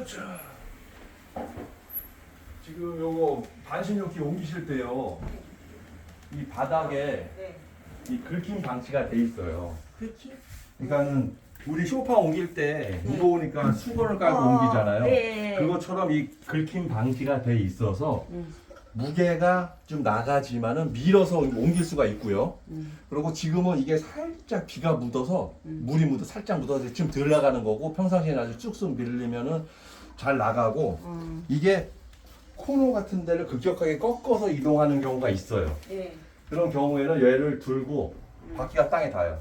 자, 지금 요거 반신욕기 옮기실 때요, 이 바닥에 네. 이 긁힘 방치가 돼 있어요. 그렇지? 그러니까는 우리 소파 옮길 때 네. 무거우니까 수건을 깔고 옮기잖아요. 네. 그것처럼 이 긁힘 방지가 돼 있어서 음. 무게가 좀 나가지만은 밀어서 옮길 수가 있고요. 그리고 지금은 이게 살짝 비가 묻어서 물이 묻어 살짝 묻어서 지금 덜 나가는 거고, 평상시에는 아주 쑥쑥 밀리면은 잘 나가고, 이게 코너 같은 데를 급격하게 꺾어서 이동하는 경우가 있어요. 네. 그런 경우에는 얘를 들고 바퀴가 땅에 닿아요.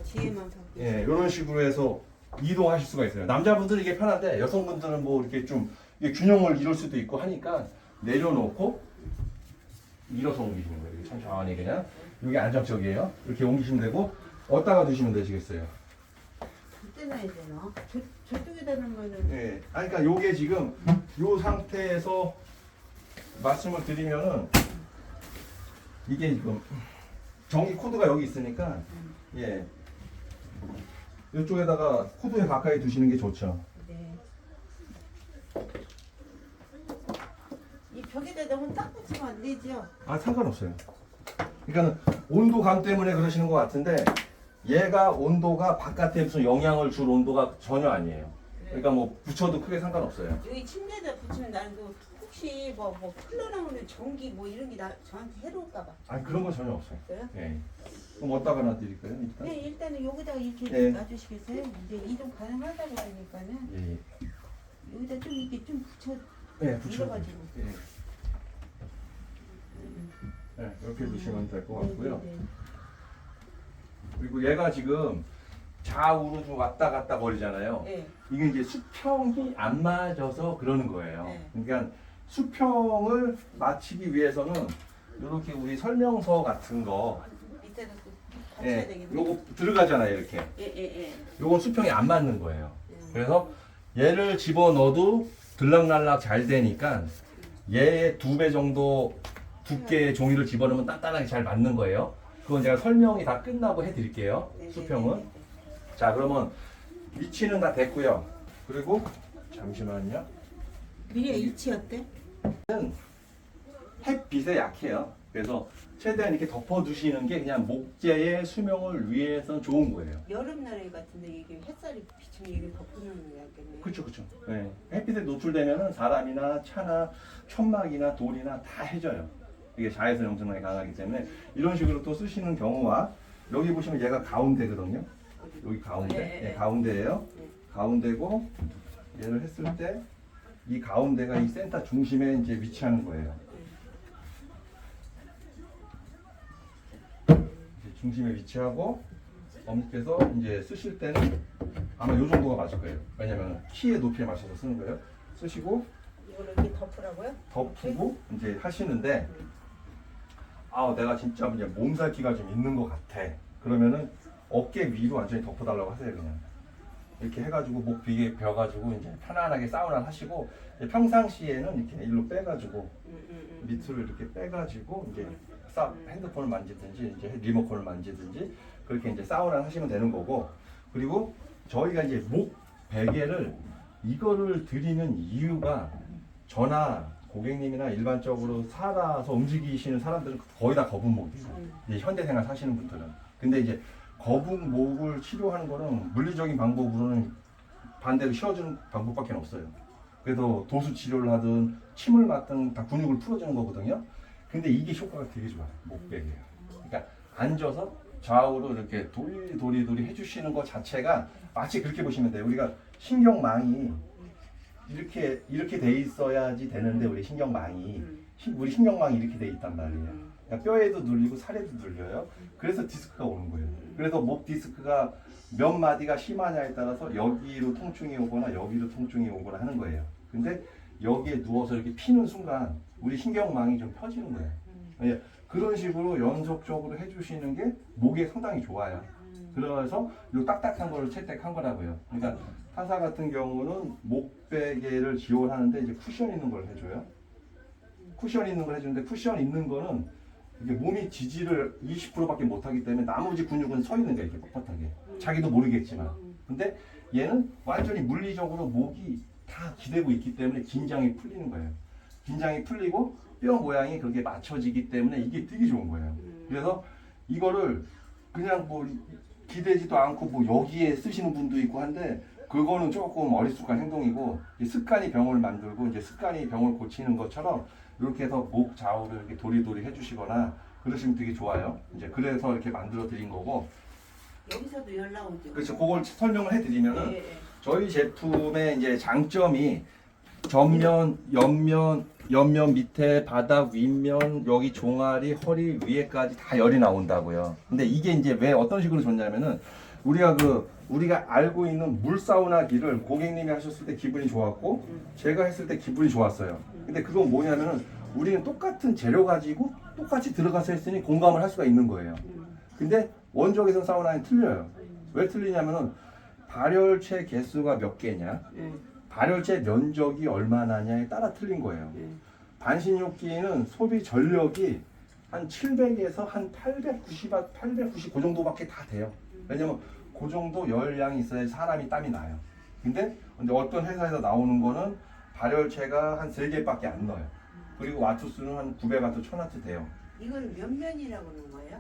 뒤에만 바뀌. 예, 이런 식으로 해서 이동하실 수가 있어요. 남자분들은 이게 편한데 여성분들은 뭐 이렇게 좀 이게 균형을 이룰 수도 있고 하니까 내려놓고 밀어서 옮기시는 거예요. 이렇게 천천히 그냥. 이게 안정적이에요. 이렇게 옮기시면 되고, 어디다가 두시면 되시겠어요. 그때 놔야 되나? 저쪽에다 놓으면은. 예. 아니, 그러니까 요게 지금 요 상태에서 말씀을 드리면은, 이게 지금 전기 코드가 여기 있으니까, 예. 이쪽에다가 코드에 가까이 두시는 게 좋죠. 네. 이 벽에다 너무 딱 붙이면 안 되죠? 아, 상관없어요. 그러니까는 온도감 때문에 그러시는 것 같은데, 얘가 온도가 바깥에 무슨 영향을 줄 온도가 전혀 아니에요. 그러니까 뭐 붙여도 크게 상관없어요. 여기 침대에다 붙이면 나는 그 혹시 뭐 풀러 나오는 전기 뭐 이런 게 저한테 해로울까봐. 아니, 그런 거 전혀 없어요. 그래요? 예. 그럼 어디다가 놔드릴까요, 일단? 네, 일단은 여기다가 이렇게 네. 놔주시겠어요? 이제 이동 가능하다고 하니까는 예, 예. 여기다 좀 이렇게 좀 붙여. 예, 붙여. 밀어가지고. 예. 네, 이렇게 두시면 될 것 같고요. 네, 네, 그리고 얘가 지금 좌우로 좀 왔다 갔다 거리잖아요. 네. 이게 이제 수평이 안 맞아서 그러는 거예요. 네. 그러니까 수평을 맞추기 위해서는 이렇게 우리 설명서 같은 거, 밑에다 또 받쳐야 예, 되겠네. 요거 들어가잖아요, 이렇게. 예. 요건 수평이 안 맞는 거예요. 그래서 얘를 집어 넣어도 들락날락 잘 되니까 얘의 2배 정도 두께의 종이를 집어넣으면 단단하게 잘 맞는 거예요. 그건 제가 설명이 다 끝나고 해드릴게요. 네, 수평은. 자, 그러면 위치는 다 됐고요. 그리고 잠시만요. 미래 이치 어때? 햇빛에 약해요. 그래서 최대한 이렇게 덮어두시는 게 그냥 목재의 수명을 위해서는 좋은 거예요. 여름날에 같은데 이게 햇살이 비치면 이게 덮어놓는 게 낫겠네. 그렇죠. 네. 햇빛에 노출되면은 사람이나 차나 천막이나 돌이나 다 해져요. 이게 자외선 영향이 강하기 때문에 이런 식으로 또 쓰시는 경우와, 여기 보시면 얘가 가운데거든요. 여기 가운데, 네. 예, 가운데예요. 네. 가운데고, 얘를 했을 때 이 가운데가 이 센터 중심에 이제 위치하는 거예요. 이제 중심에 위치하고, 어머니께서 이제 쓰실 때는 아마 이 정도가 맞을 거예요. 왜냐면 키의 높이에 맞춰서 쓰는 거예요. 쓰시고 이걸 이렇게 덮으라고요? 덮고 이제 하시는데, 내가 진짜 이제 몸살기가 좀 있는 것 같아. 그러면은 어깨 위로 완전히 덮어달라고 하세요. 그냥 이렇게 해가지고 목 비게 벼가지고 이제 편안하게 사우나 하시고, 이제 평상시에는 이렇게 일로 빼가지고 밑으로 이렇게 빼가지고 이제 핸드폰을 만지든지 이제 리모컨을 만지든지 그렇게 이제 사우나 하시면 되는 거고. 그리고 저희가 이제 목 베개를 이거를 드리는 이유가, 저나 고객님이나 일반적으로 살아서 움직이시는 사람들은 거의 다 거북목이에요. 이제 현대생활 사시는 분들은. 근데 이제 거북목을 치료하는 거는 물리적인 방법으로는 반대로 쉬어주는 방법밖에 없어요. 그래서 도수 치료를 하든 침을 맞든 다 근육을 풀어주는 거거든요. 근데 이게 효과가 되게 좋아요. 목베개예요. 그러니까 앉아서 좌우로 이렇게 도리도리 해주시는 것 자체가 마치 그렇게 보시면 돼요. 우리가 신경망이 이렇게 돼 있어야지 되는데, 우리 신경망이 이렇게 돼 있단 말이에요. 그러니까 뼈에도 눌리고 살에도 눌려요. 그래서 디스크가 오는 거예요. 그래서 목 디스크가 몇 마디가 심하냐에 따라서 여기로 통증이 오거나 여기로 통증이 오거나 하는 거예요. 근데 여기에 누워서 이렇게 피는 순간 우리 신경망이 좀 펴지는 거예요. 예, 그런 식으로 연속적으로 해주시는 게 목에 상당히 좋아요. 그래서 이 딱딱한 거를 채택한 거라고요. 그러니까 타사 같은 경우는 목베개를 지원하는데 이제 쿠션 있는 걸 해줘요. 쿠션 있는 걸 해주는데, 쿠션 있는 거는 이게 몸이 지지를 20%밖에 못하기 때문에 나머지 근육은 서 있는 거예요. 이렇게 뻣뻣하게. 자기도 모르겠지만. 근데 얘는 완전히 물리적으로 목이 다 기대고 있기 때문에 긴장이 풀리는 거예요. 긴장이 풀리고 뼈 모양이 그렇게 맞춰지기 때문에 이게 되게 좋은 거예요. 그래서 이거를 그냥 뭐 기대지도 않고 뭐 여기에 쓰시는 분도 있고 한데 그거는 조금 어리숙한 행동이고 이제 습관이 병을 만들고 이제 습관이 병을 고치는 것처럼 이렇게 해서 목 좌우를 이렇게 도리도리 해주시거나 그러시면 되게 좋아요. 이제 그래서 이렇게 만들어 드린 거고 여기서도 연락 오죠. 그렇죠. 그걸 설명을 해드리면은 예, 예. 저희 제품의 이제 장점이 전면, 옆면 밑에 바닥 윗면 여기 종아리 허리 위에까지 다 열이 나온다고요. 근데 이게 이제 왜 어떤 식으로 좋냐면은 우리가 알고 있는 물 사우나기를 고객님이 하셨을 때 기분이 좋았고 제가 했을 때 기분이 좋았어요. 근데 그건 뭐냐면은 우리는 똑같은 재료 가지고 똑같이 들어가서 했으니 공감을 할 수가 있는 거예요. 근데 원적외선 사우나는 틀려요. 왜 틀리냐면은 발열체 개수가 몇 개냐, 발열체 면적이 얼마나냐에 따라 틀린 거예요. 반신욕기는 소비 전력이 한 700에서 한 890 그 정도밖에 다 돼요. 왜냐면 그 정도 열량이 있어야 사람이 땀이 나요. 근데 어떤 회사에서 나오는 거는 발열체가 한 3개밖에 안 넣어요. 그리고 와트수는 한 900와트, 1000와트 돼요. 이건 몇 면이라고 하는 거예요?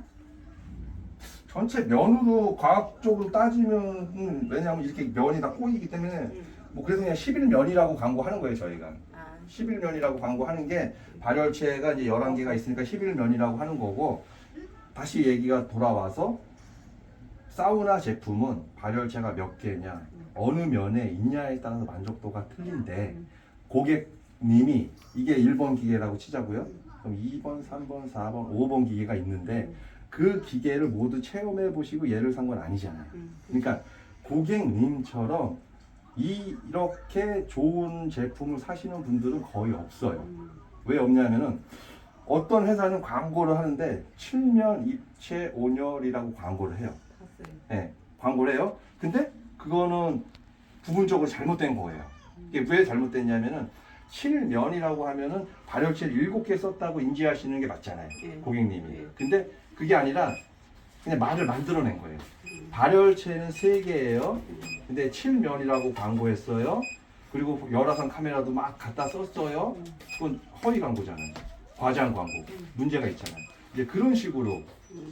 전체 면으로 과학적으로 따지면 왜냐하면 이렇게 면이 다 꼬이기 때문에 뭐 그래서 그냥 11면이라고 광고하는 거예요 저희가. 아, 11면이라고 광고하는 게 발열체가 이제 11개가 있으니까 11면이라고 하는 거고 다시 얘기가 돌아와서 사우나 제품은 발열체가 몇 개냐 어느 면에 있냐에 따라서 만족도가 틀린데 고객님이 이게 1번 기계라고 치자고요. 그럼 2번, 3번, 4번, 5번 기계가 있는데 그 기계를 모두 체험해 보시고 얘를 산 건 아니잖아요. 그러니까 고객님처럼 이렇게 좋은 제품을 사시는 분들은 거의 없어요. 왜 없냐면은 어떤 회사는 광고를 하는데 7면 입체 온열이라고 광고를 해요. 봤어요. 네, 광고를 해요. 근데 그거는 부분적으로 잘못된 거예요. 이게 왜 잘못됐냐면은 7면이라고 하면은 발열체를 7개 썼다고 인지하시는 게 맞잖아요. 예. 고객님이. 예. 근데 그게 아니라 그냥 말을 만들어낸 거예요. 발열체는 3개예요. 근데 7면이라고 광고했어요. 그리고 열화상 카메라도 막 갖다 썼어요. 그건 허위 광고잖아요. 과장 광고. 문제가 있잖아요. 이제 그런 식으로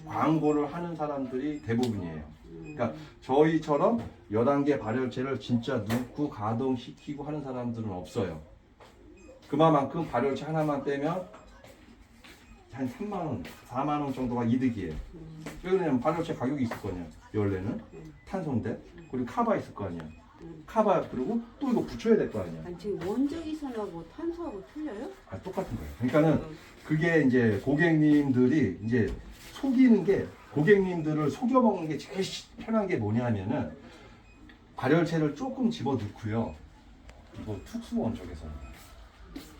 광고를 하는 사람들이 대부분이에요. 그러니까 저희처럼 11개 발열체를 진짜 넣고 가동시키고 하는 사람들은 없어요. 그만큼 발열체 하나만 빼면 한 3만원, 4만원 정도가 이득이에요. 왜 그러냐면 발열체 가격이 있을 거 아니야. 원래는 탄소인데 그리고 카바 있을 거 아니야. 카바 그리고 또 이거 붙여야 될 거 아니야. 아니, 지금 원적외선하고 탄소하고 틀려요? 아 똑같은 거예요. 그러니까는 그게 이제 고객님들이 이제 속이는 게 고객님들을 속여 먹는 게 제일 편한 게 뭐냐면은 발열체를 조금 집어 넣고요. 이거 특수 원적외선.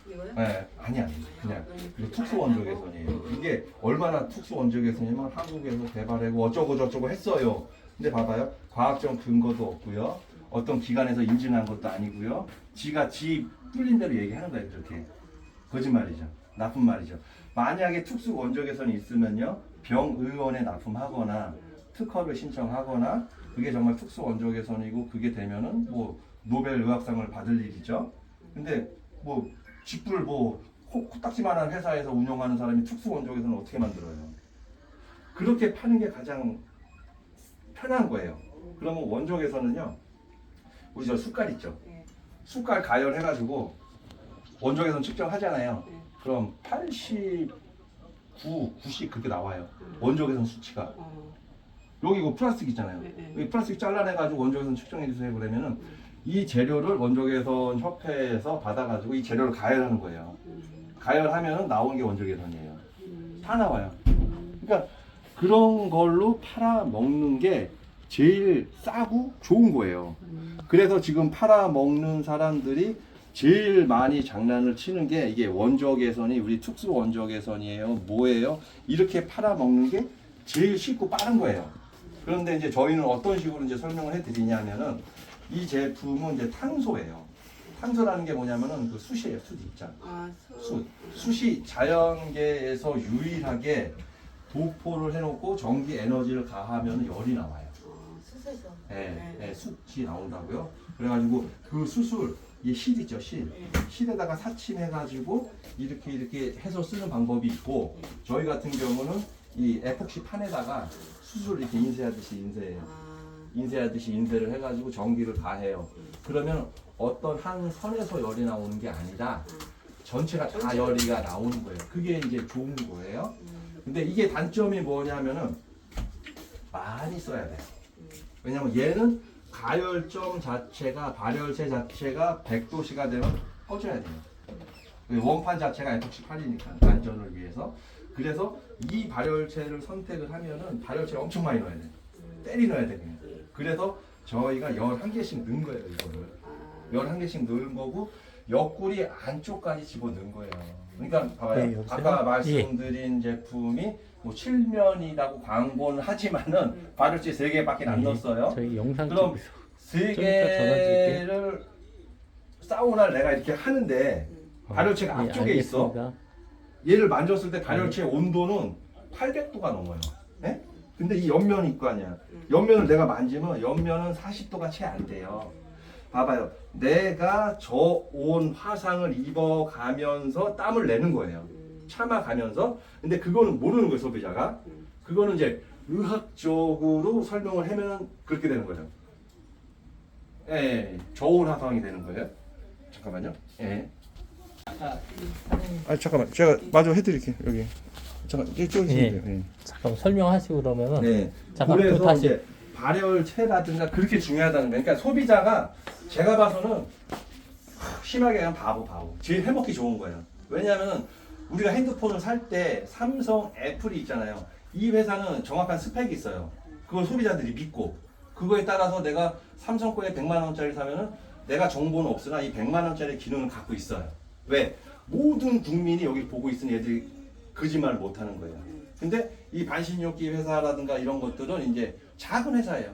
이거요? 네, 아니 그냥 이거 특수 원적외선이에요. 이게 얼마나 특수 원적외선이면 한국에서 개발하고 어쩌고 저쩌고 했어요. 근데 봐봐요, 과학적 근거도 없고요. 어떤 기관에서 인증한 것도 아니고요. 지가 지 뚫린 대로 얘기하는 거예요. 그렇게 거짓말이죠. 나쁜 말이죠. 만약에 특수 원적외선이 있으면요, 병의원에 납품하거나 특허를 신청하거나 그게 정말 특수 원적외선이고 그게 되면은 뭐 노벨 의학상을 받을 일이죠. 근데 뭐 직불 뭐 코딱지만한 회사에서 운영하는 사람이 특수 원적외선을 어떻게 만들어요? 그렇게 파는 게 가장 편한 거예요. 그러면 원적외선은요, 우리 저 숟갈 있죠? 숟갈 가열해가지고 원적외선 측정하잖아요. 그럼 89, 90 그렇게 나와요. 원적외선 수치가. 여기 이거 플라스틱 있잖아요. 여기 플라스틱 잘라내가지고 원적외선 측정해주세요. 그러면은 이 재료를 원적외선 협회에서 받아가지고 이 재료를 가열하는 거예요. 가열하면은 나오는 게 원적외선이에요. 다 나와요. 그러니까 그런 걸로 팔아 먹는 게 제일 싸고 좋은 거예요. 그래서 지금 팔아 먹는 사람들이 제일 많이 장난을 치는 게 이게 원적외선이 우리 특수 원적외선이에요. 뭐예요? 이렇게 팔아 먹는 게 제일 쉽고 빠른 거예요. 그런데 이제 저희는 어떤 식으로 이제 설명을 해드리냐면은 이 제품은 이제 탄소예요. 탄소라는 게 뭐냐면은 그 숯이에요. 숯 있잖아. 아, 숯. 숯이 자연계에서 유일하게 도포를 해놓고 전기 에너지를 가하면 열이 나와요. 숯에서. 네, 네, 숯이 나온다고요. 그래가지고 그 수술 이 실 있죠, 실에다가 사침해가지고 이렇게 해서 쓰는 방법이 있고, 저희 같은 경우는 이 에폭시 판에다가 수술 이렇게 인쇄하듯이 인쇄를 해가지고 전기를 가해요. 그러면 어떤 한 선에서 열이 나오는 게 아니라 전체가 다 열이가 나오는 거예요. 그게 이제 좋은 거예요. 근데 이게 단점이 뭐냐면은 많이 써야 돼요. 왜냐면 얘는 가열점 자체가, 발열체 자체가 100도씨가 되면 꺼져야 돼요. 원판 자체가 에폭시 판이니까 안전을 위해서. 그래서 이 발열체를 선택을 하면은 발열체를 엄청 많이 넣어야 돼요. 때리 넣어야 돼요. 그래서 저희가 11개씩 넣은 거예요, 이거를. 11개씩 넣은 거고, 옆구리 안쪽까지 집어넣은 거예요. 그러니까 봐봐요. 네, 아까 말씀드린 제품이 뭐 7면이라고 광고는 하지만은 발열체 3개밖에 안 넣었어요. 저희 영상 그럼 찍어서 3개를 사우나를 내가 이렇게 하는데 발열체가 예, 앞쪽에 있어. 알겠습니다. 얘를 만졌을 때 발열체의 온도는 800도가 넘어요. 예? 근데 이 옆면이 있고 아니야. 옆면을 내가 만지면 옆면은 40도가 채 안 돼요. 봐봐요. 내가 저온 화상을 입어가면서 땀을 내는 거예요. 참아가면서. 근데 그거는 모르는 거예요, 소비자가. 그거는 이제 의학적으로 설명을 하면 그렇게 되는 거죠. 예, 저온 화상이 되는 거예요. 잠깐만요. 예. 아 잠깐만, 제가 마저 해드릴게요. 여기. 잠깐, 이쪽에 예. 잠깐 설명하시고 그러면은 네. 잠깐 그래서 또 다시. 이제 발열체라든가 그렇게 중요하다는 거예요. 그러니까 소비자가 제가 봐서는 심하게 그냥 바보. 제일 해먹기 좋은 거예요. 왜냐하면 우리가 핸드폰을 살 때 삼성, 애플이 있잖아요. 이 회사는 정확한 스펙이 있어요. 그걸 소비자들이 믿고, 그거에 따라서 내가 삼성 거에 100만 원짜리 사면은 내가 정보는 없으나 이 100만 원짜리 기능을 갖고 있어요. 왜? 모든 국민이 여기 보고 있으니 얘들이 거짓말을 못 하는 거예요. 근데 이 반신욕기 회사라든가 이런 것들은 이제 작은 회사예요.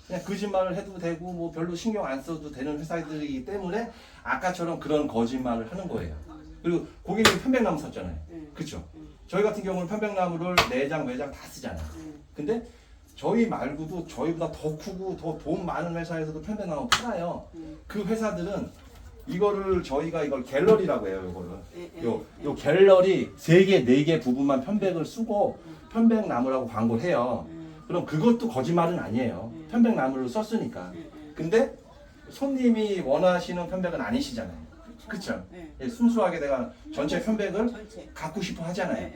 그냥 거짓말을 해도 되고 뭐 별로 신경 안 써도 되는 회사들이기 때문에 아까처럼 그런 거짓말을 하는 거예요. 그리고 고객님 편백나무 썼잖아요. 그렇죠? 저희 같은 경우는 편백나무를 내장, 외장 다 쓰잖아요. 근데 저희 말고도 저희보다 더 크고 더 돈 많은 회사에서도 편백나무 팔아요. 그 회사들은 이거를 저희가 이걸 갤러리라고 해요. 이거를 요 갤러리 3개, 4개 부분만 편백을 쓰고 편백나무라고 광고를 해요. 그럼 그것도 거짓말은 아니에요. 편백나무를 썼으니까. 근데 손님이 원하시는 편백은 아니시잖아요. 그렇죠? 예, 순수하게 내가 전체 편백을 갖고 싶어 하잖아요.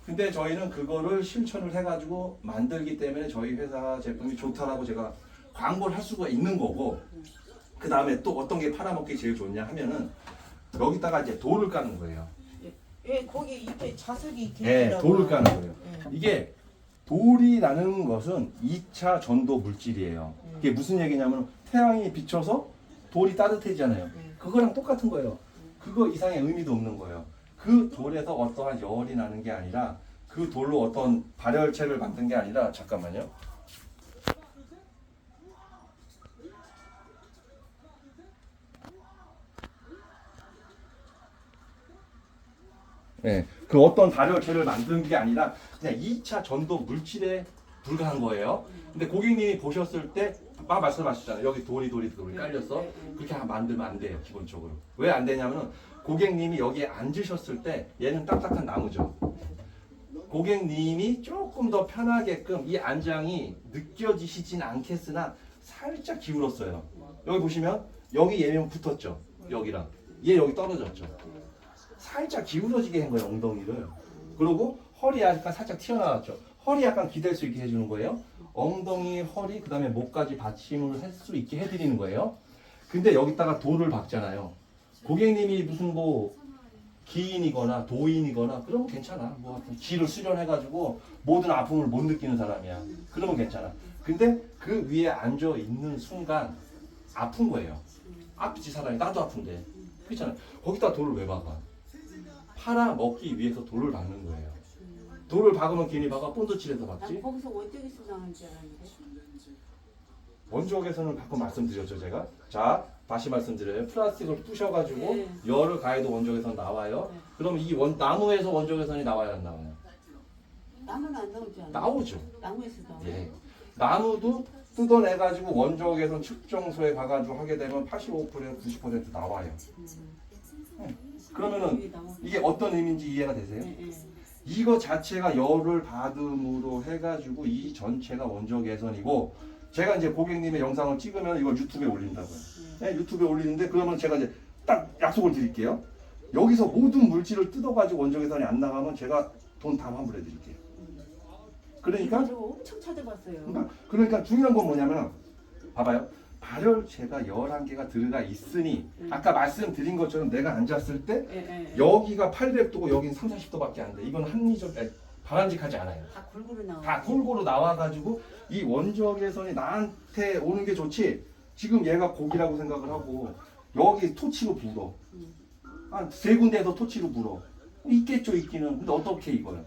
근데 저희는 그거를 실천을 해가지고 만들기 때문에 저희 회사 제품이 좋다라고 제가 광고를 할 수가 있는 거고, 그 다음에 또 어떤 게 팔아먹기 제일 좋냐 하면은 여기다가 이제 돌을 까는 거예요. 예, 거기 옆에 자석이 예, 계시라고. 돌을 까는 거예요. 이게 돌이라는 것은 2차 전도 물질이에요. 이게 무슨 얘기냐면 태양이 비쳐서 돌이 따뜻해지잖아요. 그거랑 똑같은 거예요. 그거 이상의 의미도 없는 거예요. 그 돌에서 어떠한 열이 나는 게 아니라, 그 돌로 어떤 발열체를 만든 게 아니라, 잠깐만요. 네, 그 어떤 발열체를 만든 게 아니라 그냥 2차 전도 물질에 불과한 거예요. 근데 고객님이 보셨을 때 막 말씀하셨잖아요. 여기 돌이 깔렸어. 그렇게 만들면 안 돼요, 기본적으로. 왜 안 되냐면은 고객님이 여기에 앉으셨을 때 얘는 딱딱한 나무죠. 고객님이 조금 더 편하게끔 이 안장이 느껴지시진 않겠으나 살짝 기울었어요. 여기 보시면 여기 얘는 붙었죠. 여기랑 얘 여기 떨어졌죠. 살짝 기울어지게 한 거예요, 엉덩이를. 그리고 허리 약간 살짝 튀어나왔죠. 허리 약간 기댈 수 있게 해주는 거예요. 엉덩이, 허리, 그 다음에 목까지 받침을 할 수 있게 해드리는 거예요. 근데 여기다가 돌을 박잖아요. 고객님이 무슨 뭐 기인이거나 도인이거나 그러면 괜찮아. 뭐 하여튼 기를 수련해가지고 모든 아픔을 못 느끼는 사람이야. 그러면 괜찮아. 근데 그 위에 앉아 있는 순간 아픈 거예요. 아프지, 사람이. 나도 아픈데. 그렇잖아. 거기다 돌을 왜 박아? 팔아 먹기 위해서 돌을 박는 거예요. 돌을 박으면 괜히 박아 본드칠해서 박지. 난 거기서 원적에서 나온 줄 알았는데. 원적에서는 가끔 말씀드렸죠, 제가. 자, 다시 말씀드려요. 플라스틱을 부셔가지고 열을 가해도 원적에서 나와요. 그럼 이 나무에서 원적외선이 나와야 안 나와요? 나무는 안 나오지 않아? 나오죠. 나무에서 나와. 예. 나무도 뜯어내가지고 원적외선 측정소에 가가지고 하게 되면 85% 90% 나와요. 그러면은 이게 나와. 이게 어떤 의미인지 이해가 되세요? 예, 예. 이거 자체가 열을 받음으로 해가지고 이 전체가 원적외선이고, 제가 이제 고객님의 영상을 찍으면 이걸 유튜브에 올린다고요. 네, 유튜브에 올리는데 그러면 제가 이제 딱 약속을 드릴게요. 여기서 모든 물질을 뜯어가지고 원적외선이 안 나가면 제가 돈 다 환불해 드릴게요. 그러니까 저 엄청 찾아봤어요. 그러니까 중요한 건 뭐냐면, 봐봐요. 발열체가 11개가 들어가 있으니 아까 말씀드린 것처럼 내가 앉았을 때 예, 예. 여기가 800도고 여기는 3, 40도밖에 안 돼. 이건 합리적, 바람직하지 않아요. 다 골고루 나와. 다 골고루 나와가지고 이 원적외선이 나한테 오는 게 좋지. 지금 얘가 고기라고 생각을 하고 여기 토치로 불어. 한 세 군데에서 토치로 불어. 있겠죠, 있기는. 근데 어떻게 익어요?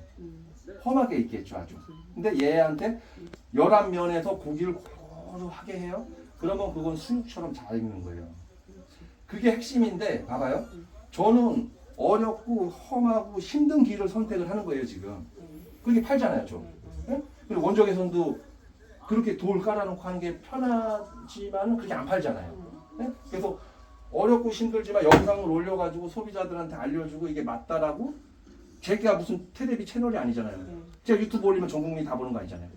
험하게 익겠죠, 아주. 근데 얘한테 11면에서 고기를 골고루 하게 해요. 그러면 그건 수육처럼 잘 익는 거예요. 그게 핵심인데, 봐봐요. 저는 어렵고 험하고 힘든 길을 선택을 하는 거예요, 지금. 그렇게 팔잖아요, 저. 네? 그리고 원적외선도 그렇게 돌 깔아놓고 하는 게 편하지만 그렇게 안 팔잖아요. 네? 그래서 어렵고 힘들지만 영상을 올려가지고 소비자들한테 알려주고 이게 맞다라고, 제가 무슨 텔레비 채널이 아니잖아요. 제가 유튜브 올리면 전 국민이 다 보는 거 아니잖아요.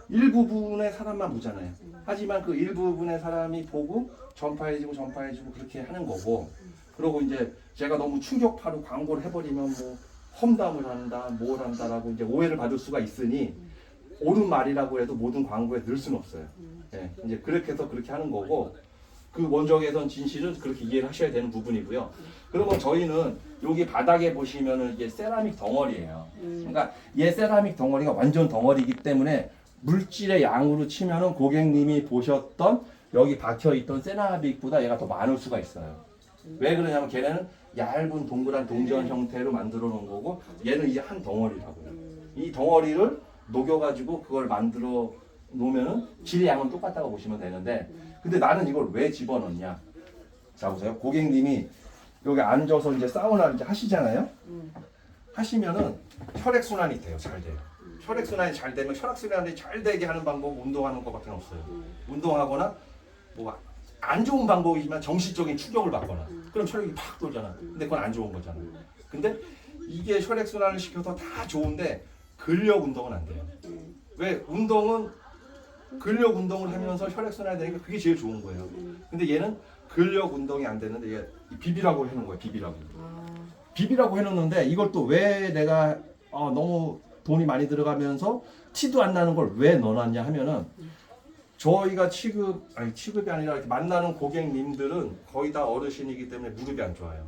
일부분의 사람만 보잖아요. 하지만 그 일부분의 사람이 보고 전파해주고 그렇게 하는 거고, 그리고 이제 제가 너무 충격파로 광고를 해버리면 뭐 험담을 한다, 뭘 한다라고 이제 오해를 받을 수가 있으니 옳은 말이라고 해도 모든 광고에 넣을 수는 없어요. 예, 이제 그렇게 해서 그렇게 하는 거고, 그 원적외선 진실은 그렇게 이해를 하셔야 되는 부분이고요. 그러면 저희는 여기 바닥에 보시면은 이게 세라믹 덩어리예요. 그러니까 얘 세라믹 덩어리가 완전 덩어리이기 때문에 물질의 양으로 치면은 고객님이 보셨던 여기 박혀있던 세라믹보다 얘가 더 많을 수가 있어요. 왜 그러냐면 걔네는 얇은 동그란 동전 형태로 만들어 놓은 거고, 얘는 이제 한 덩어리라고요. 이 덩어리를 녹여가지고 그걸 만들어 놓으면은 질의 양은 똑같다고 보시면 되는데, 근데 나는 이걸 왜 집어넣냐? 자, 보세요. 고객님이 여기 앉아서 이제 사우나를 이제 하시잖아요. 하시면은 혈액순환이 돼요. 잘 돼요. 혈액순환이 잘 되면 혈액순환이 잘 되게 하는 방법은 운동하는 것밖에 없어요. 운동하거나 뭐 안 좋은 방법이지만 정신적인 충격을 받거나, 그럼 혈액이 팍 돌잖아. 근데 그건 안 좋은 거잖아. 근데 이게 혈액순환을 시켜서 다 좋은데 근력 운동은 안 돼요. 왜? 운동은 근력 운동을 하면서 혈액순환이 되니까 그게 제일 좋은 거예요. 근데 얘는 근력 운동이 안 되는데 얘 비비라고 해놓은 거예요. 비비라고 해놓는데 이걸 또 왜 내가 너무 돈이 많이 들어가면서 티도 안 나는 걸 왜 넣어놨냐 하면은, 저희가 취급이 아니라 이렇게 만나는 고객님들은 거의 다 어르신이기 때문에 무릎이 안 좋아요.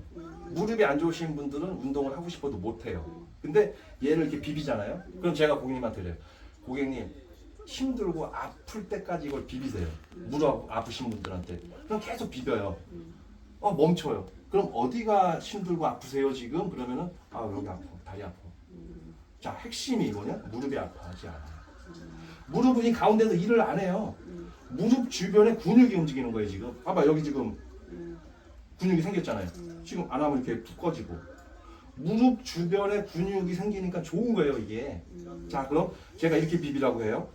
무릎이 안 좋으신 분들은 운동을 하고 싶어도 못 해요. 근데 얘를 이렇게 비비잖아요. 그럼 제가 고객님한테 그래요. 고객님, 힘들고 아플 때까지 이걸 비비세요. 무릎 아프신 분들한테. 그럼 계속 비벼요. 멈춰요. 그럼 어디가 힘들고 아프세요 지금? 그러면은 여기 아파, 다리 아파. 자, 핵심이 이거냐? 무릎이 아파하지 않아요. 무릎은 이 가운데서 일을 안 해요. 무릎 주변에 근육이 움직이는 거예요 지금. 봐봐, 여기 지금 근육이 생겼잖아요. 지금 안 하면 이렇게 툭 꺼지고. 무릎 주변에 근육이 생기니까 좋은 거예요 이게. 자, 그럼 제가 이렇게 비비라고 해요.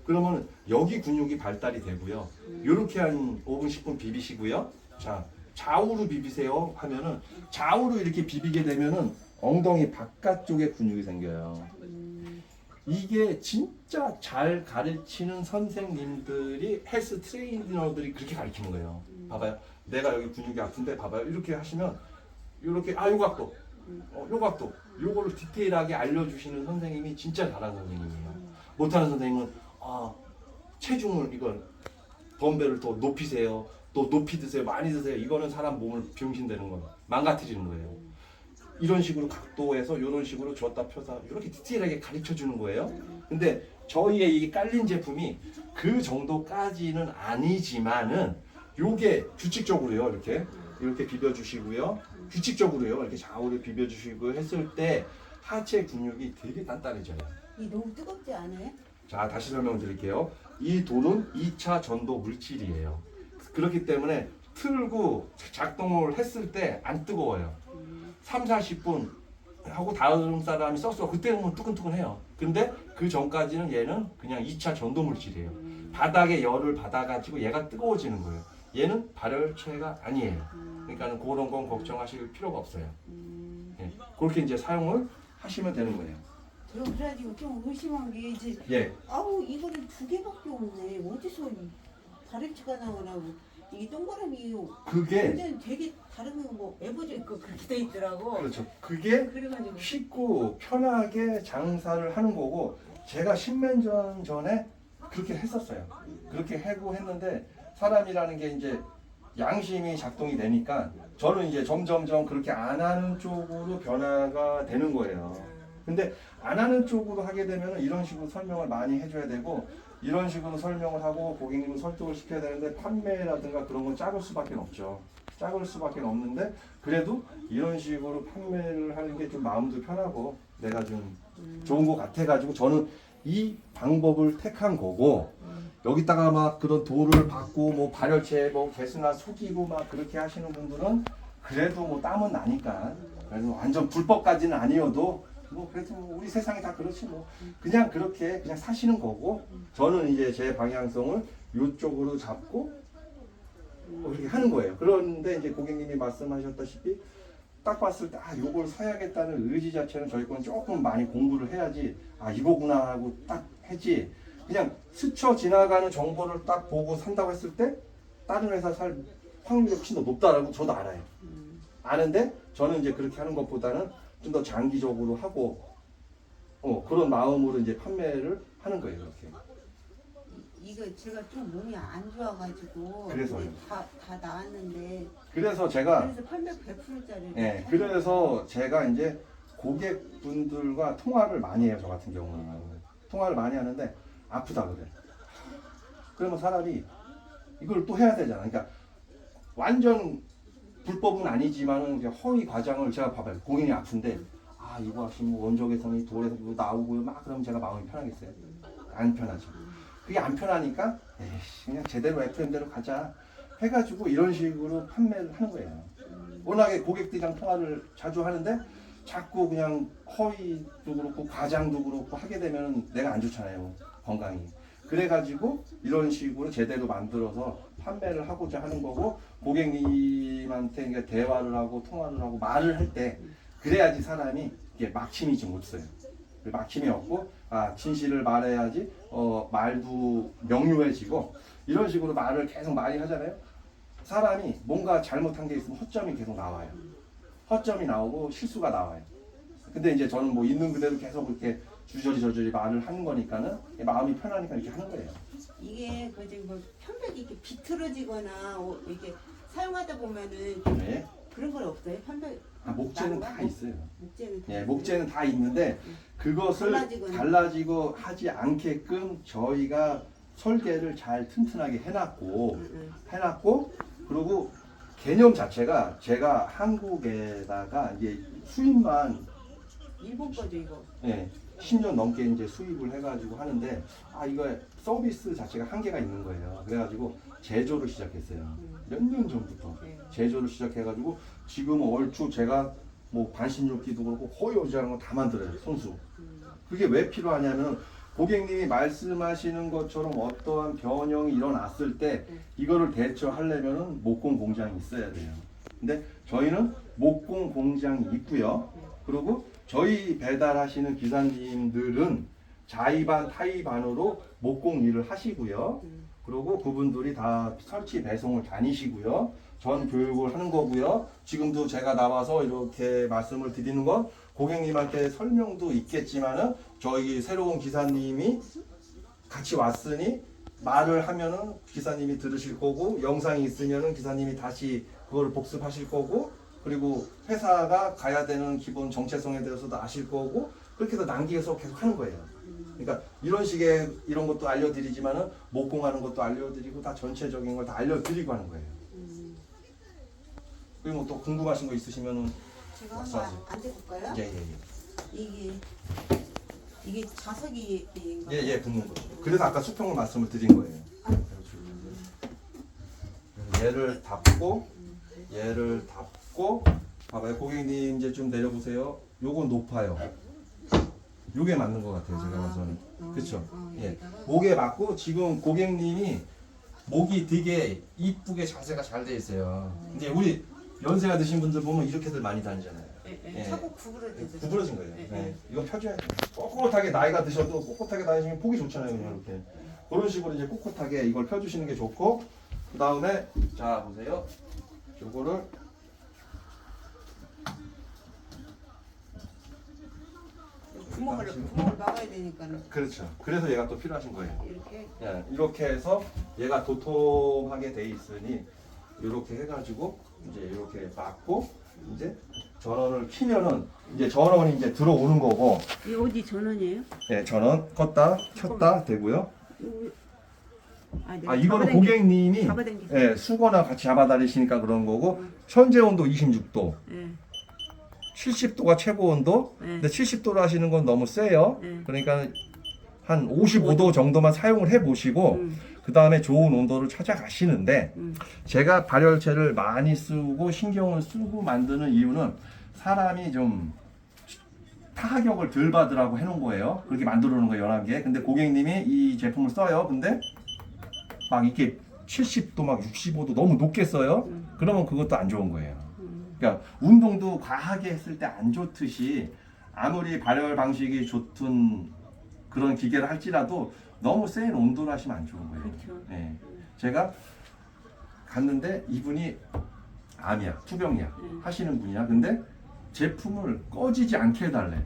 그러면 여기 근육이 발달이 되고요. 이렇게 한 5분 10분 비비시고요. 자, 좌우로 비비세요 하면은, 좌우로 이렇게 비비게 되면은 엉덩이 바깥쪽에 근육이 생겨요. 이게 진짜 잘 가르치는 선생님들이, 헬스 트레이너들이 그렇게 가르치는 거예요. 봐봐요. 내가 여기 근육이 아픈데 봐봐요. 이렇게 하시면 이렇게 요 각도, 요 각도, 요거를 디테일하게 알려주시는 선생님이 진짜 잘하는 선생님이에요. 못하는 선생님은 체중을 이걸 덤벨을 더 높이세요. 또 높이 드세요. 많이 드세요. 이거는 사람 몸을 병신되는 거예요. 망가뜨리는 거예요. 이런 식으로 각도에서 이런 식으로 줬다 펴다 이렇게 디테일하게 가르쳐 주는 거예요. 근데 저희의 이 깔린 제품이 그 정도까지는 아니지만은 요게 규칙적으로요. 이렇게 비벼 주시고요. 규칙적으로요. 이렇게 좌우를 비벼 주시고 했을 때 하체 근육이 되게 단단해져요. 이 너무 뜨겁지 않아요? 자, 다시 설명드릴게요. 이 돌은 2차 전도 물질이에요. 그렇기 때문에 틀고 작동을 했을 때 안 뜨거워요. 3, 40분 하고 다른 사람이 썼어. 그때는 뭐 뜨끈뜨끈해요. 근데 그 전까지는 얘는 그냥 2차 전도 물질이에요. 바닥에 열을 받아가지고 얘가 뜨거워지는 거예요. 얘는 발열체가 아니에요. 그러니까는 그런 건 걱정하실 필요가 없어요. 예, 그렇게 이제 사용을 하시면 되는 거예요. 그래가지고 좀 의심한 게 이제 예, 아우 이거는 2개밖에 없네. 어디서 다림치가 나오나 이게 동그라미 그게 완전 되게 다른 거뭐 애보져 있고 그렇게 돼 있더라고. 그렇죠. 그게 그래가지고 쉽고 편하게 장사를 하는 거고 제가 10년 전에 그렇게 했었어요. 그렇게 하고 했는데 사람이라는 게 이제 양심이 작동이 되니까 저는 이제 점점점 그렇게 안 하는 쪽으로 변화가 되는 거예요. 근데 안 하는 쪽으로 하게 되면 이런 식으로 설명을 많이 해줘야 되고 이런 식으로 설명을 하고 고객님을 설득을 시켜야 되는데 판매라든가 그런 건 작을 수밖에 없죠. 작을 수밖에 없는데 그래도 이런 식으로 판매를 하는 게 좀 마음도 편하고 내가 좀 좋은 것 같아가지고 저는 이 방법을 택한 거고 여기다가 막 그런 도를 받고 뭐 발열체 뭐 개수나 속이고 막 그렇게 하시는 분들은 그래도 뭐 땀은 나니까 그래도 완전 불법까지는 아니어도 뭐 그래도 뭐 우리 세상이 다 그렇지 뭐 그냥 그렇게 그냥 사시는 거고 저는 이제 제 방향성을 이쪽으로 잡고 뭐 그렇게 하는 거예요. 그런데 이제 고객님이 말씀하셨다시피 딱 봤을 때 아 요걸 사야겠다는 의지 자체는 저희 건 조금 많이 공부를 해야지 아 이거구나 하고 딱 하지 그냥 스쳐 지나가는 정보를 딱 보고 산다고 했을 때 다른 회사 살 확률이 훨씬 더 높다라고 저도 알아요. 아는데 저는 이제 그렇게 하는 것보다는 좀 더 장기적으로 하고 그런 마음으로 이제 판매를 하는 거예요. 이렇게. 이거 제가 좀 몸이 안 좋아가지고 그래서요. 다 나았는데 그래서 제가 그래서 800%짜리 예, 그래서 제가 이제 고객분들과 통화를 많이 해요. 저 같은 경우는 통화를 많이 하는데 아프다 그래. 그러면 사람이 이걸 또 해야 되잖아. 그러니까 완전 불법은 아니지만은 이제 허위 과장을 제가 봐봐요. 고객이 아픈데 아 이거 하시면 뭐 원적외선이 돌에서 뭐 나오고요. 막 그러면 제가 마음이 편하겠어요. 안 편하죠. 그게 안 편하니까 에이씨 그냥 제대로 FM대로 가자 해가지고 이런 식으로 판매를 하는 거예요. 워낙에 고객들이랑 통화를 자주 하는데 자꾸 그냥 허위도 그렇고 과장도 그렇고 하게 되면 내가 안 좋잖아요. 건강이. 그래가지고 이런 식으로 제대로 만들어서 판매를 하고자 하는 거고 고객님한테 이제 대화를 하고 통화를 하고 말을 할 때 그래야지 사람이 이게 막힘이 좀 없어요. 막힘이 없고 아 진실을 말해야지 말도 명료해지고 이런 식으로 말을 계속 많이 하잖아요. 사람이 뭔가 잘못한 게 있으면 허점이 계속 나와요. 허점이 나오고 실수가 나와요. 근데 이제 저는 뭐 있는 그대로 계속 이렇게 주저리 말을 하는 거니까는 마음이 편하니까 이렇게 하는 거예요. 이게 그지 뭐 편백이 이렇게 비틀어지거나 이렇게 사용하다 보면은 네. 그런 건 없어요. 편백 목재는 다 있어요. 목재는 다 예, 있어요? 목재는 다 있는데 그것을 달라지고 하지 않게끔 저희가 설계를 잘 튼튼하게 해놨고 그리고 개념 자체가 제가 한국에다가 이제 수입만 일본 거죠 이거. 예, 10년 넘게 이제 수입을 해가지고 하는데 이거 서비스 자체가 한계가 있는 거예요. 그래가지고 제조를 시작했어요. 몇 년 전부터 제조를 시작해가지고 지금 얼추 제가 뭐 반신욕기도 그렇고 호요지하는 거 다 만들어요. 손수. 그게 왜 필요하냐면 고객님이 말씀하시는 것처럼 어떠한 변형이 일어났을 때 이거를 대처하려면은 목공 공장이 있어야 돼요. 근데 저희는 목공 공장이 있고요. 그리고 저희 배달하시는 기사님들은 자의반 타의반으로 목공 일을 하시고요. 그리고 그분들이 다 설치 배송을 다니시고요. 전 교육을 하는 거고요. 지금도 제가 나와서 이렇게 말씀을 드리는 건 고객님한테 설명도 있겠지만은 저희 새로운 기사님이 같이 왔으니 말을 하면은 기사님이 들으실 거고 영상이 있으면은 기사님이 다시 그걸 복습하실 거고 그리고 회사가 가야 되는 기본 정체성에 대해서도 아실 거고 그렇게 해서 남기해서 계속 하는 거예요. 그러니까 이런 식의 이런 것도 알려드리지만은 목공하는 것도 알려드리고 다 전체적인 걸 다 알려드리고 하는 거예요. 그리고 뭐 또 궁금하신 거 있으시면은 제가 한번 앉아볼까요? 예. 이게 자석이인가요? 예, 붙는 거. 그래서 아까 수평을 말씀을 드린 거예요. 얘를 닫고 봐봐요. 고객님 이제 좀 내려보세요. 요건 높아요. 요게 맞는 것 같아요. 제가 봐서는. 그쵸? 예. 여기다가. 목에 맞고 지금 고객님이 목이 되게 이쁘게 자세가 잘 돼 있어요. 이제 우리 연세가 드신 분들 보면 이렇게들 많이 다니잖아요. 예. 차고 구부러져서. 구부러진 거예요. 예, 예. 예. 이건 펴줘야 돼요. 꼿꼿하게 나이가 드셔도 꼿꼿하게 다니시면 보기 좋잖아요. 그냥 이렇게. 그런 식으로 이제 꼿꼿하게 이걸 펴주시는 게 좋고, 그 다음에 자 보세요. 요거를 구멍을 막아야 되니까는 그렇죠. 그래서 얘가 또 필요하신 거예요. 이렇게. 예, 이렇게 해서 얘가 도톰하게 돼 있으니 이렇게 해가지고 이제 이렇게 막고 이제 전원을 키면은 이제 전원이 이제 들어오는 거고, 이 어디 전원이에요? 예, 전원 껐다 켰다 되고요. 내가 아 이거는 잡아당기- 고객님이 잡아당기세요. 예, 수거나 같이 잡아다니시니까 그런 거고, 현재 온도 26도, 예. 70도가 최고 온도. 네. 근데 70도로 하시는 건 너무 세요. 네. 그러니까 한 55도 정도만 사용을 해 보시고 그 다음에 좋은 온도를 찾아가시는데, 제가 발열체를 많이 쓰고 신경을 쓰고 만드는 이유는 사람이 좀 타격을 덜 받으라고 해놓은 거예요. 그렇게 만들어 놓은 거예요, 11개. 근데 고객님이 이 제품을 써요. 근데 막 이렇게 70도 막 65도 너무 높게 써요. 그러면 그것도 안 좋은 거예요. 그러니까 운동도 과하게 했을 때 안 좋듯이 아무리 발열 방식이 좋든 그런 기계를 할지라도 너무 센 온도로 하시면 안 좋은 거예요. 그렇죠. 예. 제가 갔는데 이분이 암이야, 투병이야 하시는 분이야. 근데 제품을 꺼지지 않게 해달래.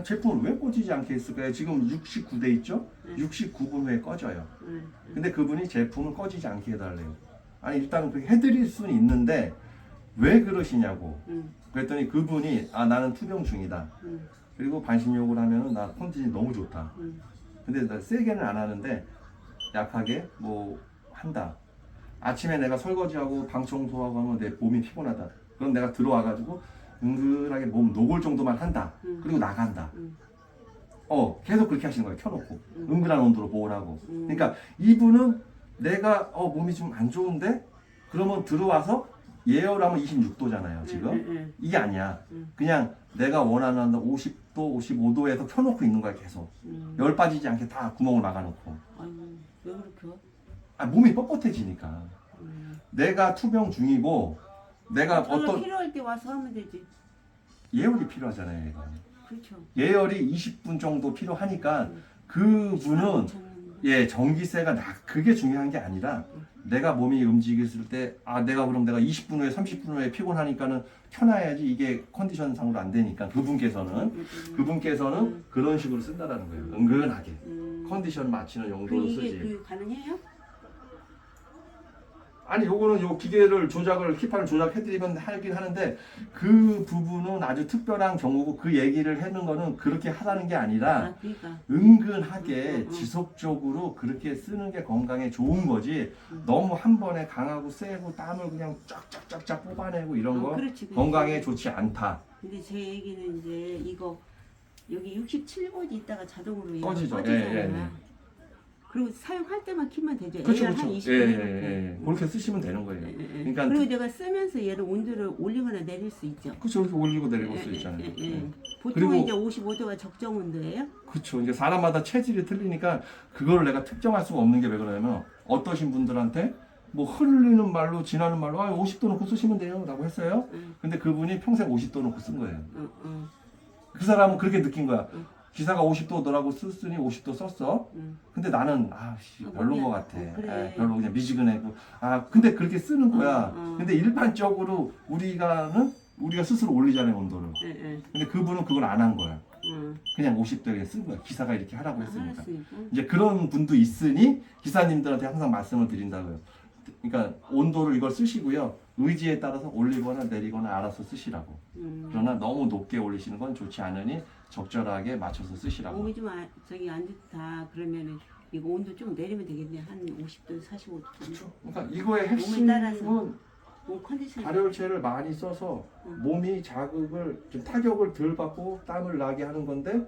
제품을 왜 꺼지지 않게 했을까요? 지금 69대 있죠? 69분 후에 꺼져요. 근데 그분이 제품을 꺼지지 않게 해달래요. 아니 일단은 그렇게 해드릴 수는 있는데 왜 그러시냐고. 그랬더니 그분이 나는 투병 중이다. 그리고 반신욕을 하면은 나 컨디션이 너무 좋다. 근데 나 세게는 안 하는데 약하게 뭐 한다. 아침에 내가 설거지하고 방 청소하고 하면 내 몸이 피곤하다. 그럼 내가 들어와가지고 은근하게 몸 녹을 정도만 한다. 그리고 나간다. 계속 그렇게 하시는 거예요. 켜놓고 은근한 온도로 보온하고. 그러니까 이분은 내가 몸이 좀 안 좋은데 그러면 들어와서 예열하면 26도잖아요 지금. 이게 아니야. 그냥 내가 원하는 50도 55도에서 켜놓고 있는 거야 계속. 열 빠지지 않게 다 구멍을 막아놓고. 아이고, 왜 그렇게? 몸이 뻣뻣해지니까. 내가 투병 중이고 내가 어떤 필요할 때 와서 하면 되지. 예열이 필요하잖아요 얘가. 그렇죠. 예열이 20분 정도 필요하니까 그분은 전기세가 그게 중요한 게 아니라 내가 몸이 움직였을 때 내가 20분 후에 30분 후에 피곤하니까는 켜놔야지 이게 컨디션상으로 안 되니까 그분께서는 그런 식으로 쓴다라는 거예요. 은근하게 컨디션 맞추는 용도로 이게 쓰지. 가능해요? 아니 요거는 요 기계를 키판을 조작해드리면 하긴 하는데 그 부분은 아주 특별한 경우고 그 얘기를 하는 거는 그렇게 하라는 게 아니라 그러니까. 은근하게 지속적으로 그렇게 쓰는 게 건강에 좋은 거지. 너무 한 번에 강하고 세고 땀을 그냥 쫙쫙쫙쫙 뽑아내고 이런 거 그렇지. 건강에 좋지 않다. 근데 제 얘기는 이제 이거 여기 67V 있다가 자동으로 얘가 꺼지죠. 꺼지잖아요. 그리고 사용할 때만 키면 되죠. 그렇죠, 한 그렇죠. 20분 해놓고. 그렇게 쓰시면 되는 거예요. 그러니까 그리고 내가 쓰면서 얘를 온도를 올리거나 내릴 수 있죠. 그렇죠. 이렇게 올리고 내리고 수 있잖아요. 보통은 그리고- 이제 55도가 적정 온도예요? 그렇죠. 이제 사람마다 체질이 틀리니까 그거를 내가 특정할 수가 없는 게 왜 그러냐면 어떠신 분들한테 뭐 흘리는 말로 지나는 말로 50도 놓고 쓰시면 돼요 라고 했어요. 근데 그분이 평생 50도 놓고 쓴 거예요. 그 사람은 그렇게 느낀 거야. 기사가 50도더라고 쓰니 50도 썼어. 근데 나는 별론 것 같아. 그래. 별로 그냥 미지근하고. 근데 그렇게 쓰는 거야. 근데 일반적으로 우리가 스스로 올리잖아요 온도를. 근데 그분은 그걸 안 한 거야. 그냥 50도에 쓴 거야. 기사가 이렇게 하라고 했으니까. 알았으니까. 이제 그런 분도 있으니 기사님들한테 항상 말씀을 드린다고요. 그러니까 온도를 이걸 쓰시고요. 의지에 따라서 올리거나 내리거나 알아서 쓰시라고. 그러나 너무 높게 올리시는 건 좋지 않으니 적절하게 맞춰서 쓰시라고. 몸이 좀 안 좋다 그러면은 이거 온도 좀 내리면 되겠네. 한 50도, 45도. 그렇죠. 그러니까 이거의 몸에 따라서. 핵심은 몸 컨디션. 발열체를 많이 써서 몸이 자극을 좀 타격을 덜 받고 땀을 나게 하는 건데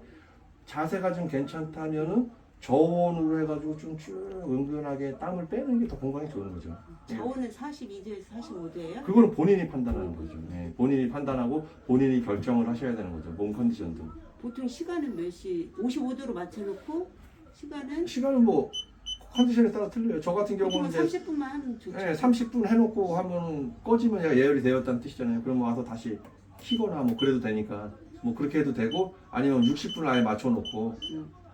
자세가 좀 괜찮다면은 저온으로 해가지고 좀 쭉 은근하게 땀을 빼는 게 더 건강에 좋은 거죠. 저온은 42도에서 45도예요? 그거는 본인이 판단하는 거죠. 본인이 판단하고 본인이 결정을 하셔야 되는 거죠. 몸 컨디션도. 보통 시간은 몇 시? 55도로 맞춰놓고 시간은 뭐 컨디션에 따라 틀려요. 저 같은 보통 경우는 이제 30분만 하면 좋죠. 30분 해놓고 하면 꺼지면 얘가 예열이 되었다는 뜻이잖아요. 그럼 와서 다시 키거나 뭐 그래도 되니까 뭐 그렇게 해도 되고 아니면 60분을 아예 맞춰놓고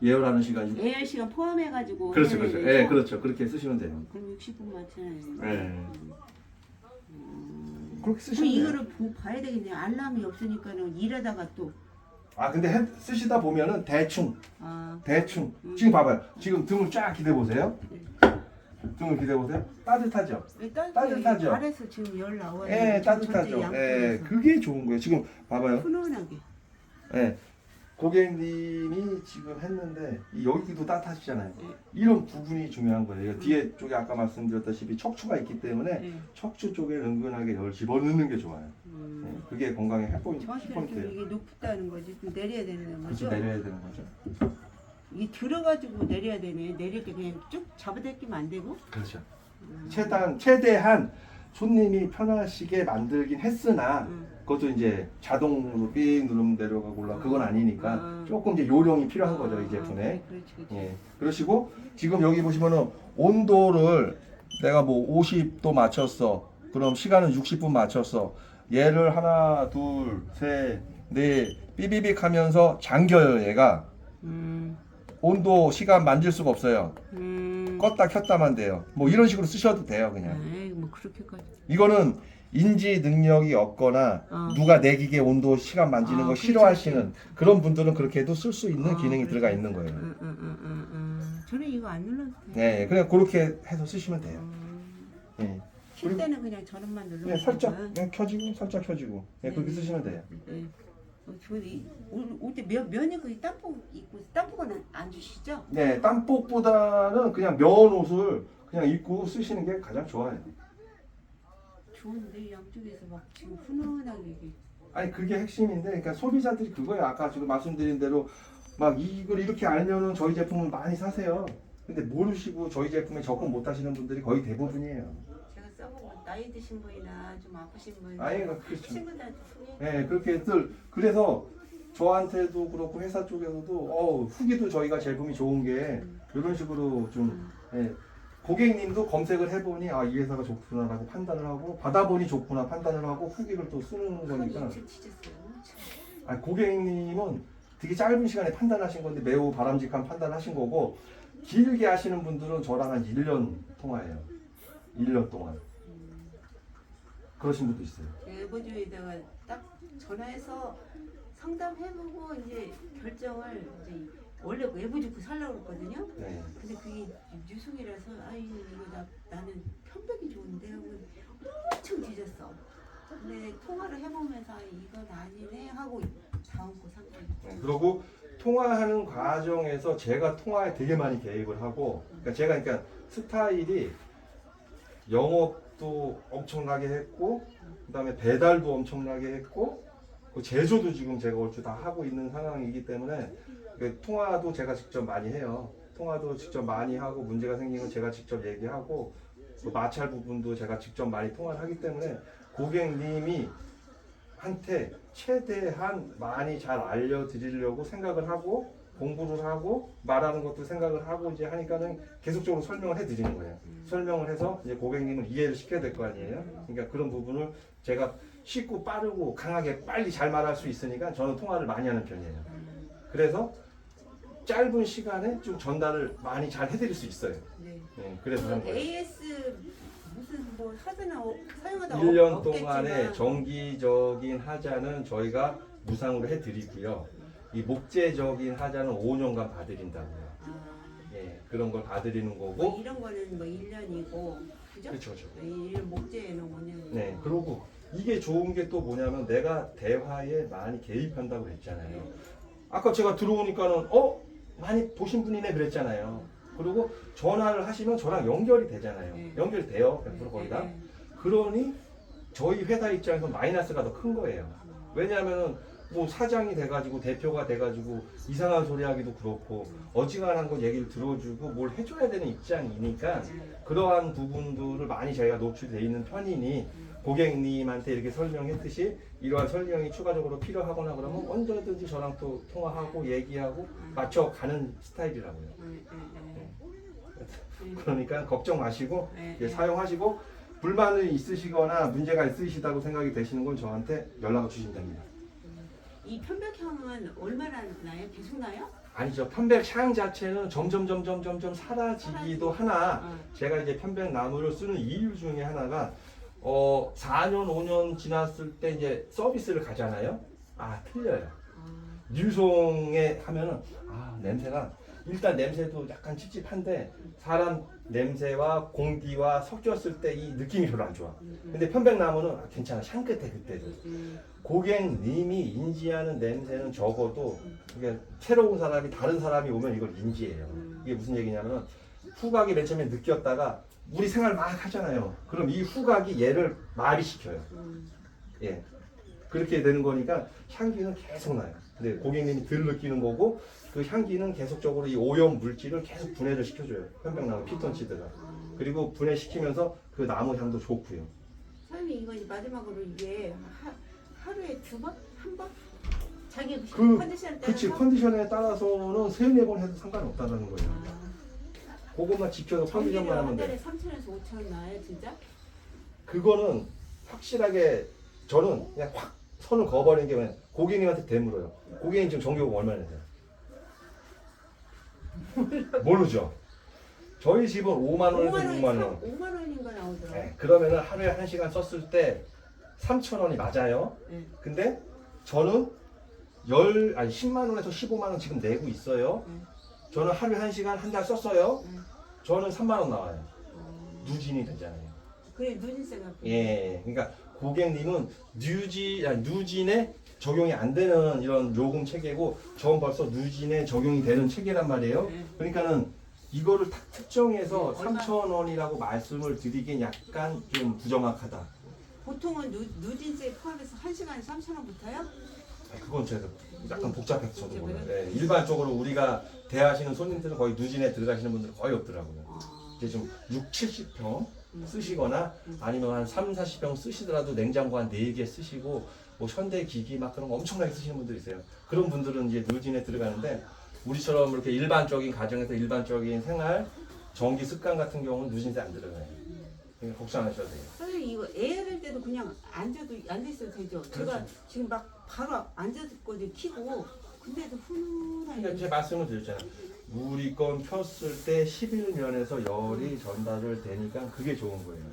예열하는 시간 예열 시간 포함해가지고 그렇죠, 해야 그렇죠. 되죠? 예, 그렇죠. 그렇게 쓰시면 돼요. 그럼 60분 맞춰야 되는데. 예. 그렇게 그럼 쓰시면 돼요. 이거를 봐야 되겠네요. 알람이 없으니까는 일하다가 또 근데 쓰시다 보면은 대충 아, 지금 봐봐요. 지금 등을 쫙 기대 보세요. 등을 기대 보세요. 따뜻하죠. 따뜻하죠? 아래서 지금 열 나와요. 예, 따뜻하죠. 예, 그게 좋은 거예요. 지금 봐봐요. 훈훈하게. 예, 고객님이 지금 했는데 여기도 따뜻하시잖아요. 네. 이런 부분이 중요한 거예요. 뒤에 쪽에 아까 말씀드렸다시피 척추가 있기 때문에 네. 척추 쪽에 은근하게 열을 집어넣는 게 좋아요. 예, 그게 건강의 정확히 이렇게 핵포인트예요. 이게 높다는 거지. 좀 내려야 되는 그래서 거죠. 내려야 되는 거죠. 이게 들어가지고 내려야 되네. 내릴 때 그냥 쭉 잡아당기면 안 되고. 그렇죠. 최대한 손님이 편하시게 만들긴 했으나 그것도 이제 자동으로 삥 누르면 내려가고 올라 그건 아니니까 조금 이제 요령이 필요한 거죠 이 제품에. 그렇지. 예. 그러시고 지금 여기 보시면은 온도를 내가 뭐 50도 맞췄어. 그럼 시간은 60분 맞췄어. 얘를 하나, 둘, 셋, 넷 삐비빅 하면서 잠겨요 얘가. 온도 시간 만질 수가 없어요. 껐다 켰다만 돼요. 뭐 이런 식으로 쓰셔도 돼요 그냥. 뭐 그렇게까지. 이거는 인지 능력이 없거나 누가 내 기계 온도 시간 만지는 거 그렇지, 싫어하시는 그런 분들은 그렇게 해도 쓸 수 있는 기능이 그렇지. 들어가 있는 거예요. 저는 이거 안 눌러도 돼요. 네, 그냥 그렇게 해서 쓰시면 돼요. 네. 킬 때는 그냥 저런만 누르면 그냥 살짝 되고요. 그냥 켜지고 살짝 켜지고 네, 그렇게 쓰시면 돼요. 네. 올때 면이 거의 땀복 입고 땀복은 안 주시죠? 네, 땀복보다는 그냥 면 옷을 그냥 입고 쓰시는 게 가장 좋아요. 좋은데 양쪽에서 막 지금 훈훈하게 이게. 아니 그게 핵심인데, 그러니까 소비자들이 그거예요. 아까 지금 말씀드린 대로 막 이걸 이렇게 알면은 저희 제품을 많이 사세요. 근데 모르시고 저희 제품에 접근 못 하시는 분들이 거의 대부분이에요. 제가 써보고 나이 드신 분이나 좀 아프신 분, 그렇죠. 친구들한테 소개. 네, 그렇게들 그래서 저한테도 그렇고 회사 쪽에서도 후기도 저희가 제품이 좋은 게 이런 식으로 좀 고객님도 검색을 해보니 이 회사가 좋구나라고 판단을 하고 받아보니 좋구나 판단을 하고 후기를 또 쓰는 거니까. 고객님은 되게 짧은 시간에 판단하신 건데 매우 바람직한 판단하신 거고, 길게 하시는 분들은 저랑 한 1년 통화해요. 1년 동안. 그러신 분도 있어요. 에버주에다가 딱 전화해서 상담해보고 이제 결정을 이제 원래 외부 주고 살려고 했거든요. 네. 근데 그게 유속이라서 이거 나는 편백이 좋은데 하고 엄청 뒤졌어. 근데 통화를 해보면서 이건 아니네 하고 다음 거 상담. 그리고 통화하는 과정에서 제가 통화에 되게 많이 개입을 하고, 그러니까 스타일이 영업도 엄청나게 했고, 그다음에 배달도 엄청나게 했고, 그 제조도 지금 제가 얼추 다 하고 있는 상황이기 때문에 통화도 제가 직접 많이 해요. 통화도 직접 많이 하고, 문제가 생기면 제가 직접 얘기하고, 또 마찰 부분도 제가 직접 많이 통화를 하기 때문에 고객님이 한테 최대한 많이 잘 알려드리려고 생각을 하고, 공부를 하고, 말하는 것도 생각을 하고 이제 하니까는 계속적으로 설명을 해드리는 거예요. 설명을 해서 이제 고객님을 이해를 시켜야 될 거 아니에요. 그러니까 그런 부분을 제가 쉽고 빠르고 강하게 빨리 잘 말할 수 있으니까 저는 통화를 많이 하는 편이에요. 그래서 짧은 시간에 좀 전달을 많이 잘 해드릴 수 있어요. 네. 그래서 하는 거예요. AS 무슨 뭐 하드나 사용하다 1년 동안의 정기적인 하자는 저희가 무상으로 해드리고요. 이 목재적인 하자는 5년간 봐드린다고요. 그런 걸 봐드리는 거고. 뭐 이런 거는 뭐 1년이고, 그죠? 그렇죠. 이런 목재에는 5년. 네, 그리고 이게 좋은 게 또 뭐냐면 내가 대화에 많이 개입한다고 그랬잖아요. 아까 제가 들어오니까는 많이 보신 분이네 그랬잖아요. 그리고 전화를 하시면 저랑 연결이 되잖아요. 연결이 돼요. 100% 거의 다. 그러니 저희 회사 입장에서 마이너스가 더 큰 거예요. 왜냐하면 뭐 사장이 돼가지고 대표가 돼가지고 이상한 소리 하기도 그렇고 어지간한 거 얘기를 들어주고 뭘 해줘야 되는 입장이니까 그러한 부분들을 많이 저희가 노출되어 있는 편이니 고객님한테 이렇게 설명했듯이 이러한 설명이 추가적으로 필요하거나 그러면 언제든지 저랑 또 통화하고 얘기하고 맞춰가는 스타일이라고요. 그러니까 걱정 마시고 사용하시고 불만이 있으시거나 문제가 있으시다고 생각이 되시는 건 저한테 연락을 주시면 됩니다. 이 편백향은 얼마나 나요? 계속 나요? 아니죠. 편백향 자체는 점점 사라지기도 하나 제가 이제 편백나무를 쓰는 이유 중에 하나가 4년 5년 지났을 때 이제 서비스를 가잖아요. 틀려요. 뉴송에 하면은 냄새가 일단 냄새도 약간 찝찝한데 사람 냄새와 공기와 섞였을 때 이 느낌이 별로 안 좋아. 근데 편백나무는 괜찮아. 향긋해 그때도. 고객님이 인지하는 냄새는 적어도 이게 새로운 사람이 다른 사람이 오면 이걸 인지해요. 이게 무슨 얘기냐면 후각이 맨 처음에 느꼈다가 우리 생활 막 하잖아요. 그럼 이 후각이 얘를 마비시켜요. 예. 그렇게 되는 거니까 향기는 계속 나요. 근데 고객님이 덜 느끼는 거고 그 향기는 계속적으로 이 오염 물질을 계속 분해를 시켜줘요. 편백나무 피톤치드가. 그리고 분해시키면서 그 나무 향도 좋고요. 사장님 이거 마지막으로 이게 하루에 2번? 1번? 자기 그 컨디션에 따라서? 그치 컨디션에 따라서는 3-4번 해도 상관없다는 거예요. 그것만 지켜서 컨디션만 하면 한 돼. 달에 3,000에서 5,000원 나와요 진짜? 그거는 확실하게 저는 그냥 확 선을 그어버리는 게 뭐냐 고객님한테 대물어요. 고객님 지금 정기요금 얼마 내세요? 모르죠. 저희 집은 5만 원에서 6만 원. 5만 원인가 나오더라고요. 네, 그러면은 하루에 1시간 썼을 때 3,000원이 맞아요. 네. 근데 저는 10만 원에서 15만 원 지금 내고 있어요. 저는 하루에 1시간 한 달 썼어요. 저는 3만 원 나와요. 누진이 되잖아요. 그래 누진세가. 예, 그러니까 고객님은 누진에 적용이 안 되는 이런 요금 체계고 전 벌써 누진에 적용이 되는 체계란 말이에요. 그러니까는 이거를 딱 특정해서 3,000원이라고 말씀을 드리긴 약간 좀 부정확하다. 보통은 누진세 포함해서 1시간에 3,000원부터요? 그건 제가 약간 복잡해서 저도 몰라요. 네, 일반적으로 우리가 대하시는 손님들은 거의 누진에 들어가시는 분들은 거의 없더라고요. 이제 좀 6, 70평 쓰시거나 아니면 한 3, 40평 쓰시더라도 냉장고 한 4개 쓰시고 뭐 현대기기 막 그런 거 엄청나게 쓰시는 분들이 있어요. 그런 분들은 이제 누진에 들어가는데 우리처럼 이렇게 일반적인 가정에서 일반적인 생활 전기 습관 같은 경우는 누진세 안 들어가요. 그러니까 걱정 안 하셔도 돼요. 선생님 이거 애 할 때도 그냥 앉아있어도 되죠? 제가 지금 막 바로 앉아있거든요 키고 근데도 훈훈하게 그러니까 제가 말씀을 드렸잖아요. 물이 건 폈을 때 11면에서 열이 전달을 되니까 그게 좋은 거예요.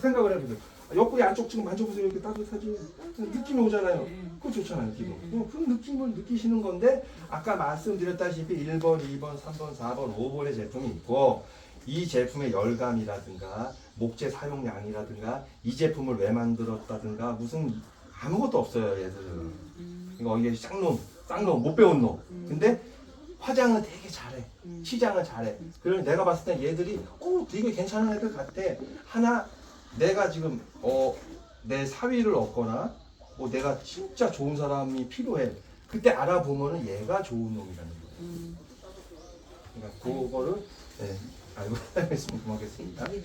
생각을 해보세요. 옆구리 안쪽 지금 만져보세요. 이렇게 따뜻하지? 느낌이 오잖아요. 그거 좋잖아요. 기분. 그 느낌을 느끼시는 건데 아까 말씀드렸다시피 1번, 2번, 3번, 4번, 5번의 제품이 있고 이 제품의 열감이라든가 목재 사용량이라든가 이 제품을 왜 만들었다든가 무슨 아무것도 없어요. 얘들은. 그러니까 이게 쌍놈 못 배운 놈. 근데 화장은 되게 잘해. 시장은 잘해. 그러면 내가 봤을 때 얘들이 되게 괜찮은 애들 같아. 하나 내가 지금 내 사위를 얻거나 내가 진짜 좋은 사람이 필요해. 그때 알아보면은 얘가 좋은 놈이라는 거예요. 그러니까 그거를 알고 있으면 고맙겠습니다. 빨리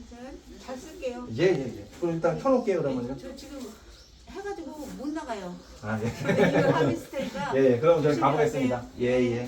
제가 잘 쓸게요. 예. 그럼 일단 켜놓을게요 그러면요. 저 지금 해가지고 못 나가요. 예. 이거 하비스테이가 그럼 저희 가보겠습니다. 예.